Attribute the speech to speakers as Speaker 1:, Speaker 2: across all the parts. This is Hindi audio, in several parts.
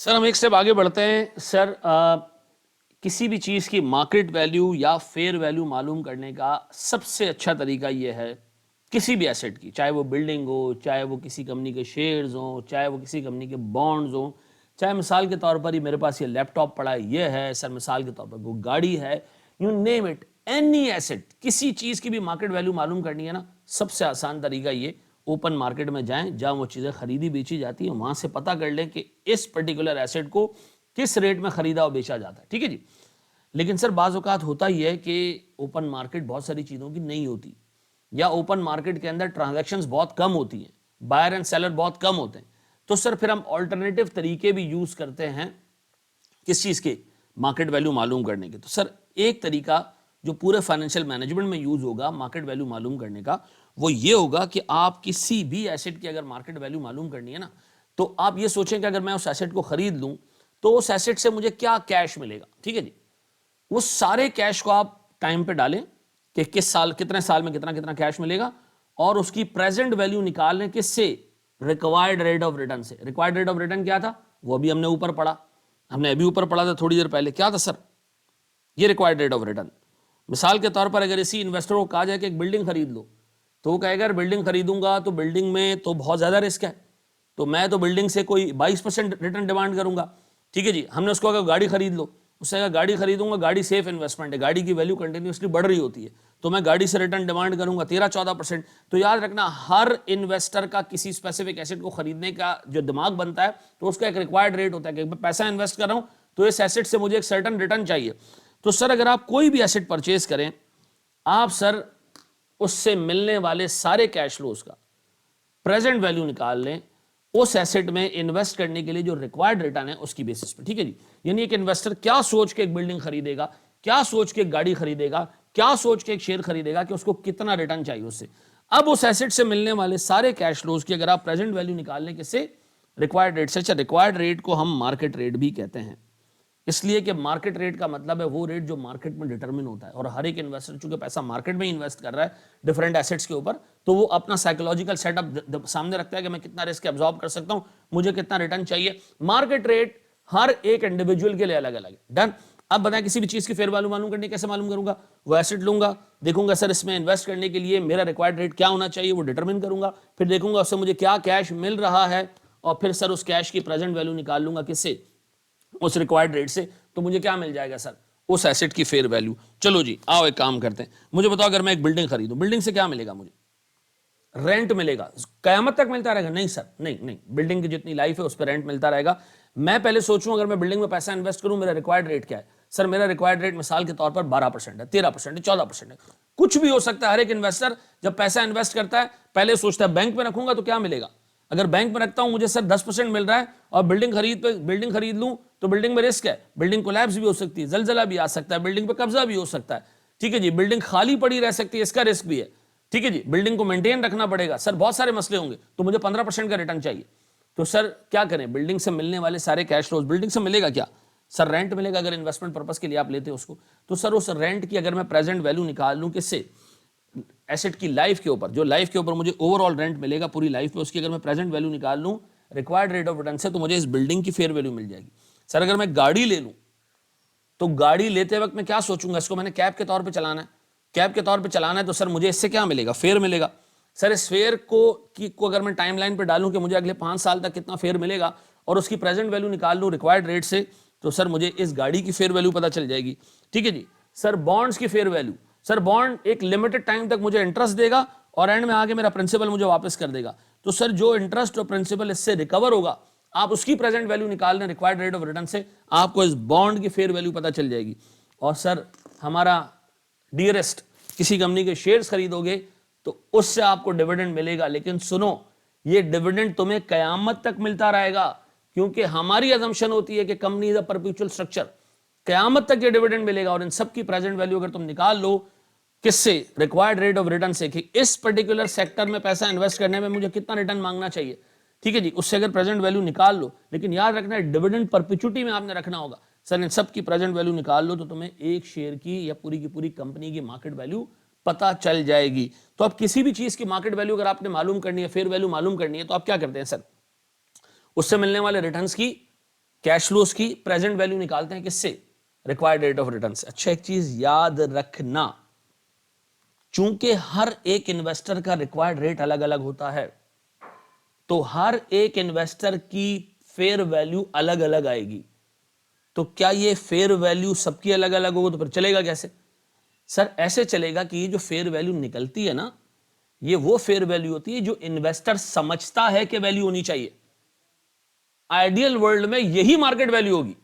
Speaker 1: सर हम एक स्टेप आगे बढ़ते हैं सर। किसी भी चीज़ की मार्केट वैल्यू या फेयर वैल्यू मालूम करने का सबसे अच्छा तरीका यह है, किसी भी एसेट की, चाहे वो बिल्डिंग हो, चाहे वो किसी कंपनी के शेयर्स हो, चाहे वो किसी कंपनी के बॉन्ड्स हो, चाहे मिसाल के तौर पर ही मेरे पास ये लैपटॉप पड़ा है, ये है सर, मिसाल के तौर पर वो गाड़ी है, you name it, any asset, किसी चीज़ की भी मार्केट वैल्यू मालूम करनी है ना, सबसे आसान तरीका ये, ओपन मार्केट में जाएं, जहां वो चीज़ें खरीदी बेची जाती हैं, वहां से पता कर लें कि इस पर्टिकुलर एसेट को किस रेट में खरीदा और बेचा जाता है। ठीक है जी। लेकिन सर बाज़ औक़ात होता ही है कि ओपन मार्केट बहुत सारी चीज़ों की नहीं होती, या ओपन मार्केट के अंदर ट्रांजैक्शंस बहुत कम होती हैं, बायर एंड सेलर बहुत कम होते हैं। तो सर फिर हम ऑल्टरनेटिव तरीके भी यूज़ करते हैं किस चीज़ के, मार्केट वैल्यू मालूम करने के। तो सर एक तरीका जो पूरे फाइनेंशियल मैनेजमेंट में यूज़ होगा मार्केट वैल्यू मालूम करने का, वो ये होगा कि आप किसी भी एसेट की अगर मार्केट वैल्यू मालूम करनी है ना, तो आप ये सोचें कि अगर मैं उस एसेट को खरीद लूं तो उस एसेट से मुझे क्या कैश मिलेगा। ठीक है जी। उस सारे कैश को आप टाइम पे डालें कि किस साल, कितने साल में कितना कितना कैश मिलेगा, और उसकी प्रेजेंट वैल्यू निकाल लें किससे, रिक्वायर्ड रेट ऑफ रिटर्न से। रिक्वायर्ड रेट ऑफ रिटर्न क्या था, वो अभी हमने ऊपर पढ़ा, हमने अभी ऊपर पढ़ा था थोड़ी देर पहले, क्या था सर, ये रिक्वायर्ड रेट ऑफ रिटर्न। मिसाल के तौर पर अगर इसी इन्वेस्टर को कहा जाए कि एक बिल्डिंग खरीद लो, तो वो कहेगा अगर बिल्डिंग खरीदूंगा तो बिल्डिंग में तो बहुत ज़्यादा रिस्क है, तो मैं तो बिल्डिंग से कोई 22% रिटर्न डिमांड करूंगा। ठीक है जी। हमने उसको अगर गाड़ी खरीद लो, उससे अगर गाड़ी खरीदूंगा, गाड़ी सेफ इन्वेस्टमेंट है, गाड़ी की वैल्यू कंटिन्यूसली बढ़ रही होती है, तो मैं गाड़ी से रिटर्न डिमांड करूंगा 13-14%। तो याद रखना, हर इन्वेस्टर का किसी स्पेसिफिक एसेट को खरीदने का जो दिमाग बनता है, तो उसका एक रिक्वायर्ड रेट होता है कि मैं पैसा इन्वेस्ट कर रहा हूं तो इस एसेट से मुझे एक सर्टन रिटर्न चाहिए। तो सर अगर आप कोई भी एसेट परचेज करें, आप सर उससे मिलने वाले सारे कैश फ्लोज का प्रेजेंट वैल्यू निकाल लें उस एसेट में इन्वेस्ट करने के लिए जो रिक्वायर्ड रिटर्न है उसकी बेसिस पे। ठीक है जी। यानी एक इन्वेस्टर क्या सोच के एक बिल्डिंग खरीदेगा, क्या सोच के एक गाड़ी खरीदेगा, क्या सोच के एक शेयर खरीदेगा कि उसको कितना रिटर्न चाहिए उससे। अब उस एसेट से मिलने वाले सारे कैश फ्लोज की अगर आप प्रेजेंट वैल्यू निकाल लें किससे, रिक्वायर्ड रेट से। अच्छा, रिक्वायर्ड रेट को हम मार्केट रेट भी कहते हैं, इसलिए कि मार्केट रेट का मतलब है वो रेट जो मार्केट में डिटरमिन होता है, और हर एक इन्वेस्टर चूंकि पैसा मार्केट में इन्वेस्ट कर रहा है डिफरेंट एसेट्स के ऊपर, तो वो अपना साइकोलॉजिकल सेटअप सामने रखता है कि मैं कितना रिस्क एब्जॉर्ब कर सकता हूं, मुझे कितना रिटर्न चाहिए। मार्केट रेट हर एक इंडिविजुअल के लिए अलग अलग है। डन। अब बताएं किसी भी चीज की फेयर वैल्यू मालूम करनी कैसे मालूम करूंगा, वो एसेट लूंगा, देखूंगा सर इसमें इन्वेस्ट करने के लिए मेरा रिक्वायर्ड रेट क्या होना चाहिए, वो डिटरमिन करूंगा, फिर देखूंगा उससे मुझे क्या कैश मिल रहा है, और फिर सर उस कैश की प्रेजेंट वैल्यू निकाल लूंगा किससे, उस रिक्वायर्ड रेट से, तो मुझे क्या मिल जाएगा सर, उस एसेट की फेयर वैल्यू। चलो जी आओ एक काम करते हैं, मुझे बताओ अगर मैं एक बिल्डिंग खरीदूं, बिल्डिंग से क्या मिलेगा मुझे, रेंट मिलेगा, कयामत तक मिलता रहेगा? नहीं सर, नहीं नहीं, बिल्डिंग की जितनी लाइफ है उस पर रेंट मिलता रहेगा। मैं पहले सोचूं अगर मैं बिल्डिंग में पैसा इन्वेस्ट करूं, मेरा रिक्वायर्ड रेट क्या है सर, मेरा रिक्वायर्ड रेट मिसाल के तौर पर 12% है, 13% है, 14% है, कुछ भी हो सकता है। हर एक इन्वेस्टर जब पैसा इन्वेस्ट करता है पहले सोचता है बैंक में रखूंगा तो क्या मिलेगा, अगर बैंक में रखता हूं मुझे सर 10% मिल रहा है, और बिल्डिंग खरीद लूं तो बिल्डिंग में रिस्क है, बिल्डिंग कोलैप्स भी हो सकती है, जलजला भी आ सकता है, बिल्डिंग पे कब्जा भी हो सकता है। ठीक है जी। बिल्डिंग खाली पड़ी रह सकती है, इसका रिस्क भी है। ठीक है जी। बिल्डिंग को मेंटेन रखना पड़ेगा सर, बहुत सारे मसले होंगे, तो मुझे 15% का रिटर्न चाहिए। तो सर क्या करें, बिल्डिंग से मिलने वाले सारे कैश फ्लोज, बिल्डिंग से मिलेगा क्या सर, रेंट मिलेगा, अगर इन्वेस्टमेंट पर्पस के लिए आप लेते हो उसको, तो सर उस रेंट की अगर मैं प्रेजेंट वैल्यू निकाल लूं किससे, एसेट की लाइफ के ऊपर, जो लाइफ के ऊपर मुझे ओवरऑल रेंट मिलेगा पूरी लाइफ पे, उसकी अगर मैं प्रेजेंट वैल्यू निकाल लूं रिक्वायर्ड रेट ऑफ रिटर्न से, तो मुझे इस बिल्डिंग की फेयर वैल्यू मिल जाएगी। सर अगर मैं गाड़ी ले लूं, तो गाड़ी लेते वक्त मैं क्या सोचूंगा, इसको मैंने कैब के तौर पे चलाना है, कैब के तौर पे चलाना है, तो सर मुझे इससे क्या मिलेगा, फेयर मिलेगा। सर इस फेयर को अगर मैं टाइमलाइन पे डालूं कि मुझे अगले 5 साल तक कितना फेयर मिलेगा, और उसकी प्रेजेंट वैल्यू निकाल लूं रिक्वायर्ड रेट से, तो सर मुझे इस गाड़ी की फेयर वैल्यू पता चल जाएगी। ठीक है जी। सर बॉन्ड्स की फेयर वैल्यू, सर बॉन्ड एक लिमिटेड टाइम तक मुझे इंटरेस्ट देगा और एंड में आगे मेरा प्रिंसिपल मुझे वापस कर देगा, तो सर जो इंटरेस्ट और प्रिंसिपल इससे रिकवर होगा, आप उसकी प्रेजेंट वैल्यू निकाल लें रिक्वायर्ड रेट ऑफ रिटर्न से, आपको इस बॉन्ड की फेयर वैल्यू पता चल जाएगी। और सर हमारा डियरेस्ट, किसी कंपनी के शेयर्स खरीदोगे तो उससे आपको डिविडेंड मिलेगा, लेकिन सुनो, ये डिविडेंड तुम्हें कयामत तक मिलता रहेगा, क्योंकि हमारी अजम्पशन होती है कि company is a perpetual structure, कयामत तक ये डिविडेंड मिलेगा। और इन सब की प्रेजेंट वैल्यू अगर तुम निकाल लो किससे, रिक्वायर्ड रेट ऑफ रिटर्न से, कि इस पर्टिकुलर सेक्टर में पैसा इन्वेस्ट करने में मुझे कितना रिटर्न मांगना चाहिए। ठीक है जी। उससे अगर प्रेजेंट वैल्यू निकाल लो, लेकिन याद रखना है डिविडेंड परपेचुइटी में आपने रखना होगा। सर इन सब की प्रेजेंट वैल्यू निकाल लो तो तुम्हें एक शेयर की या पूरी की पूरी कंपनी की मार्केट वैल्यू पता चल जाएगी। तो अब किसी भी चीज की मार्केट वैल्यू अगर आपने मालूम करनी है, फेयर वैल्यू मालूम करनी है, तो आप क्या करते हैं सर, उससे मिलने वाले रिटर्न्स की कैश फ्लोज की प्रेजेंट वैल्यू निकालते हैं किससे? रिक्वायर्ड रेट ऑफ रिटर्न से। अच्छा, एक चीज याद रखना, चूंकि हर एक इन्वेस्टर का रिक्वायर्ड रेट अलग अलग होता है, तो हर एक इन्वेस्टर की फेयर वैल्यू अलग अलग आएगी। तो क्या ये फेयर वैल्यू सबकी अलग अलग होगी? तो फिर चलेगा कैसे? सर ऐसे चलेगा कि ये जो फेयर वैल्यू निकलती है ना, ये वो फेयर वैल्यू होती है जो इन्वेस्टर समझता है कि वैल्यू होनी चाहिए। आइडियल वर्ल्ड में यही मार्केट वैल्यू होगी,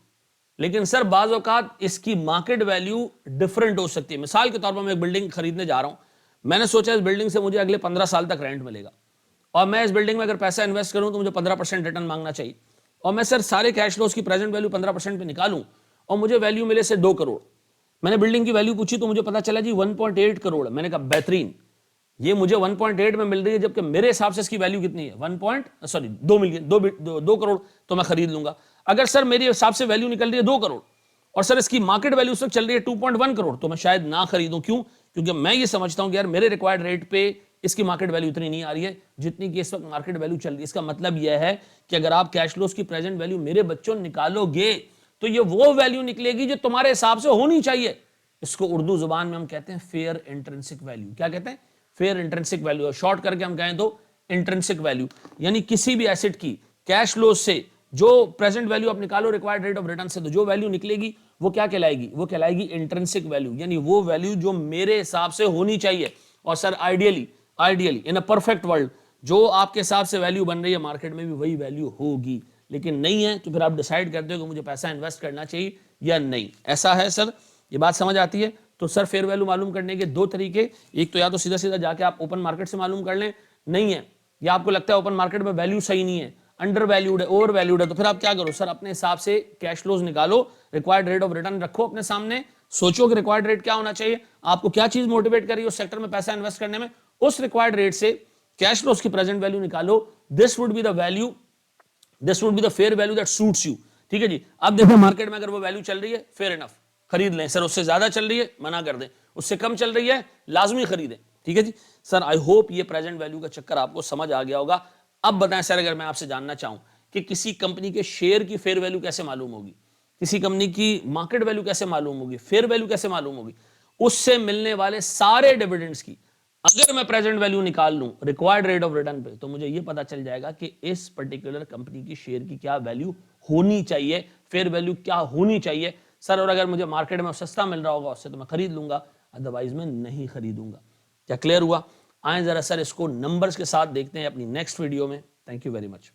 Speaker 1: लेकिन सर बाज़ औक़ात इसकी मार्केट वैल्यू डिफरेंट हो सकती है। मिसाल के तौर पर मैं एक बिल्डिंग खरीदने जा रहा हूं, मैंने सोचा इस बिल्डिंग से मुझे अगले 15 साल तक रेंट मिलेगा, और मैं इस बिल्डिंग में अगर पैसा इन्वेस्ट करूं तो मुझे 15% रिटर्न मांगना चाहिए, और मैं सर सारे कैश फ्लोज की प्रेजेंट वैल्यू 15% पे निकालूं और मुझे वैल्यू मिले से 2 करोड़। मैंने बिल्डिंग की वैल्यू पूछी तो मुझे पता चला जी 1.8 करोड़। मैंने कहा बेहतरीन, ये मुझे 1.8 में मिल रही है, जबकि मेरे हिसाब से इसकी वैल्यू कितनी है? 2 मिलियन, 2 करोड़, तो मैं खरीद लूंगा। अगर सर मेरे हिसाब से वैल्यू निकल रही है 2 करोड़ और सर इसकी मार्केट वैल्यू उस वक्त चल रही है 2.1 करोड़, तो मैं शायद ना खरीदूं। क्यों? क्योंकि मैं ये समझता हूं कि यार मेरे रिक्वायर्ड रेट पे इसकी मार्केट वैल्यू इतनी नहीं आ रही है जितनी कि इस वक्त मार्केट वैल्यू चल रही है। इसका मतलब यह है कि अगर आप कैश फ्लोज की प्रेजेंट वैल्यू मेरे बच्चों निकालोगे तो ये वो वैल्यू निकलेगी जो तुम्हारे हिसाब से होनी चाहिए। इसको उर्दू जुबान में हम कहते हैं फेयर इंट्रिंसिक वैल्यू। क्या कहते हैं? Fair intrinsic value. शॉर्ट करके हम कहें तो इंट्रिंसिक वैल्यू। यानी किसी भी एसेट की कैश फ्लो से जो प्रेजेंट वैल्यू आप निकालो रिक्वायर्ड रेट ऑफ रिटर्न से, तो जो वैल्यू निकलेगी वो क्या कहलाएगी? वो कहलाएगी इंट्रिंसिक वैल्यू, यानी वो वैल्यू जो मेरे हिसाब से होनी चाहिए। और sir ideally in a perfect world जो आपके हिसाब से वैल्यू बन रही है मार्केट में भी वही वैल्यू होगी, लेकिन नहीं है तो फिर आप डिसाइड करते हो कि मुझे पैसा इन्वेस्ट करना चाहिए या नहीं। ऐसा है सर, ये बात समझ आती है? तो सर फेयर वैल्यू मालूम करने के 2 तरीके, एक तो या तो सीधा सीधा जाके आप ओपन मार्केट से मालूम कर लें, नहीं है या आपको लगता है ओपन मार्केट में वैल्यू सही नहीं है, अंडर वैल्यूड है, ओवर वैल्यूड है, तो फिर आप क्या करो? सर अपने हिसाब से कैश फ्लोज निकालो, रिक्वायर्ड रेट ऑफ रिटर्न रखो अपने सामने, सोचो कि रिक्वायर्ड रेट क्या होना चाहिए, आपको क्या चीज मोटिवेट कर रही है उस सेक्टर में पैसा इन्वेस्ट करने में, उस रिक्वायर्ड रेट से कैश फ्लोज की प्रेजेंट वैल्यू निकालो। This would be the value, this would be the fair value that suits you. ठीक है जी। अब देखो मार्केट में अगर वो वैल्यू चल रही है, फेयर इनफ, खरीद लें। सर उससे ज्यादा चल रही है, मना कर दें। उससे कम चल रही है, लाजमी खरीदें। ठीक है जी। सर आई होप ये प्रेजेंट वैल्यू का चक्कर आपको समझ आ गया होगा। अब बताएं सर, अगर मैं आपसे जानना चाहूं कि किसी कंपनी के शेयर की फेयर वैल्यू कैसे मालूम होगी, किसी कंपनी की मार्केट वैल्यू कैसे मालूम होगी, फेयर वैल्यू कैसे मालूम होगी, उससे मिलने वाले सारे डिविडेंड्स की अगर मैं प्रेजेंट वैल्यू निकाल लूं रिक्वायर्ड रेट ऑफ रिटर्न पे, तो मुझे यह पता चल जाएगा कि इस पर्टिकुलर कंपनी की शेयर की क्या वैल्यू होनी चाहिए, फेयर वैल्यू क्या होनी चाहिए सर। और अगर मुझे मार्केट में सस्ता मिल रहा होगा उससे तो मैं खरीद लूंगा, अदरवाइज मैं नहीं खरीदूंगा। क्या क्लियर हुआ? आए जरा सर इसको नंबर्स के साथ देखते हैं अपनी नेक्स्ट वीडियो में। Thank you very much.